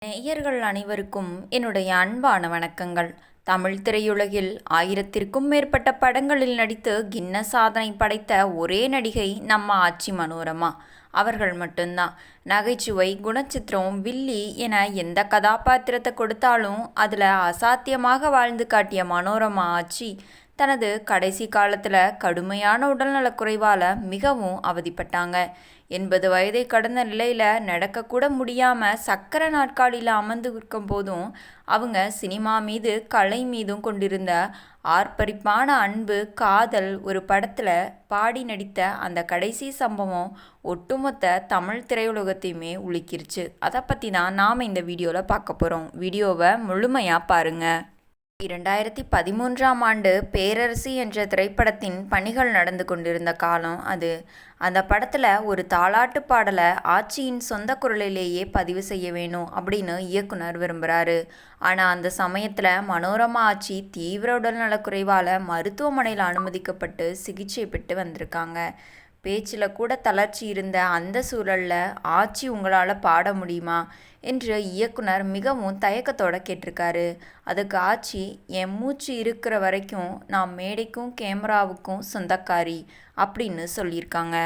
நேயர்கள் அனைவருக்கும் என்னுடைய அன்பான வணக்கங்கள். தமிழ் திரையுலகில் 1000க்கும் மேற்பட்ட படங்களில் நடித்து கின்னஸ் சாதனை படைத்த ஒரே நடிகை நம்ம ஆச்சி மனோரமா அவர்கள் மட்டும்தான். நகைச்சுவை, குணச்சித்திரம், வில்லி என எந்த கதாபாத்திரத்தை கொடுத்தாலும் அதில் அசாத்தியமாக வாழ்ந்து காட்டிய மனோரமா ஆச்சி தனது கடைசி காலத்தில் கடுமையான உடல்நலக்குறைவால் மிகவும் அவதிப்பட்டாங்க. 80 வயதை கடந்த நிலையில் நடக்கக்கூட முடியாமல் சக்கர நாற்காலியில் அமர்ந்து இருக்கும் போதும் அவங்க சினிமா மீது, கலை மீதும் கொண்டிருந்த ஆர்ப்பரிப்பான அன்பு, காதல் ஒரு படத்தில் பாடி நடித்த அந்த கடைசி சம்பவம் ஒட்டுமொத்த தமிழ் திரையுலகத்தையுமே உலுக்கிருச்சு. அதை பற்றி தான் நாம் இந்த வீடியோவில் பார்க்க போகிறோம். வீடியோவை முழுமையாக பாருங்கள். 2013ஆம் ஆண்டு பேரரசி என்ற திரைப்படத்தின் பணிகள் நடந்து கொண்டிருந்த காலம் அது. அந்த படத்தில் ஒரு தாலாட்டு பாடலை ஆச்சியின் சொந்த குரலிலேயே பதிவு செய்ய வேணும் அப்படின்னு இயக்குனர் விரும்புகிறாரு. ஆனால் அந்த சமயத்தில் மனோரமா ஆச்சி தீவிர உடல்நலக்குறைவால் மருத்துவமனையில் அனுமதிக்கப்பட்டு சிகிச்சை பெற்று வந்திருக்காங்க. பேச்சில் கூட தளர்ச்சி இருந்த அந்த சூழலில் ஆச்சி உங்களால் பாட முடியுமா என்று இயக்குனர் மிகவும் தயக்கத்தோடு கேட்டிருக்காரு. அதுக்கு ஆச்சி, என் மூச்சு இருக்கிற வரைக்கும் நான் மேடைக்கும் கேமராவுக்கும் சொந்தக்காரி அப்படின்னு சொல்லியிருக்காங்க.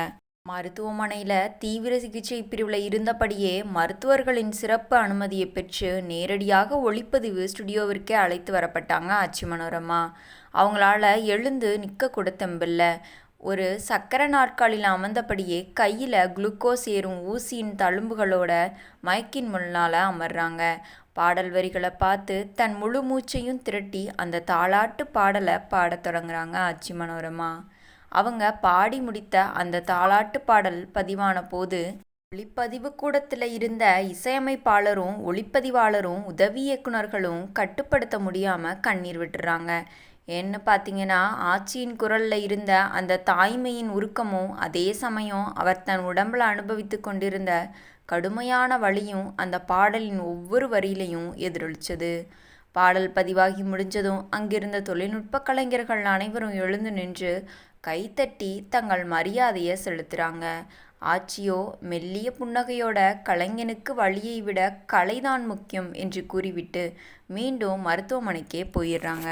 மருத்துவமனையில் தீவிர சிகிச்சை பிரிவில் இருந்தபடியே மருத்துவர்களின் சிறப்பு அனுமதியை பெற்று நேரடியாக ஒளிப்பதிவு ஸ்டுடியோவிற்கே அழைத்து வரப்பட்டாங்க ஆச்சி மனோரமா. அவங்களால எழுந்து நிற்க கூட தெம்பில்லை. ஒரு சக்கர நாற்காலியில் அமர்ந்தபடியே கையில் குளுக்கோஸ் ஏறும் ஊசியின் தழும்புகளோட மயக்கின் முன்னால் அமர்றாங்க. பாடல் வரிகளை பார்த்து தன் முழு மூச்சையும் திரட்டி அந்த தாலாட்டு பாடலை பாடத் தொடங்குறாங்க ஆச்சி மனோரமா. அவங்க பாடி முடித்த அந்த தாலாட்டு பாடல் பதிவான போது ஒளிப்பதிவு கூடத்தில் இருந்த இசையமைப்பாளரும் ஒளிப்பதிவாளரும் உதவி இயக்குநர்களும் கட்டுப்படுத்த முடியாமல் கண்ணீர் விட்டுறாங்க. ஏன்னு பார்த்தீங்கன்னா, ஆச்சியின் குரலில் இருந்த அந்த தாய்மையின் உருக்கமும் அதே சமயம் அவர் தன் உடம்பில் அனுபவித்து கொண்டிருந்த கடுமையான வலியும் அந்த பாடலின் ஒவ்வொரு வரியிலையும் எதிரொலிச்சது. பாடல் பதிவாகி முடிஞ்சதும் அங்கிருந்த தொழில்நுட்ப கலைஞர்கள் அனைவரும் எழுந்து நின்று கைத்தட்டி தங்கள் மரியாதையை செலுத்துகிறாங்க. ஆச்சியோ மெல்லிய புன்னகையோட கலைஞனுக்கு வழியை விட கலைதான் முக்கியம் என்று கூறிவிட்டு மீண்டும் மருத்துவமனைக்கே போயிடுறாங்க.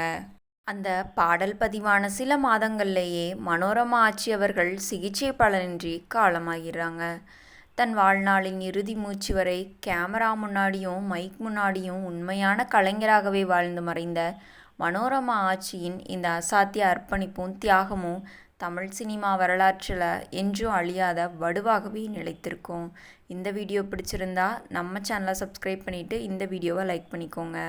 அந்த பாடல் பதிவான சில மாதங்கள்லேயே மனோரமா ஆச்சி அவர்கள் சிகிச்சை பலனின்றி காலமாகிறாங்க. தன் வாழ்நாளின் இறுதி மூச்சு வரை கேமரா முன்னாடியும் மைக் முன்னாடியும் உண்மையான கலைஞராகவே வாழ்ந்து மறைந்த மனோரமா ஆச்சியின் இந்த அசாத்திய அர்ப்பணிப்பும் தியாகமும் தமிழ் சினிமா வரலாற்றில் என்றும் அழியாத வடுவாகவே நிலைத்திருக்கும். இந்த வீடியோ பிடிச்சிருந்தா நம்ம சேனலை சப்ஸ்கிரைப் பண்ணிவிட்டு இந்த வீடியோவை லைக் பண்ணிக்கோங்க.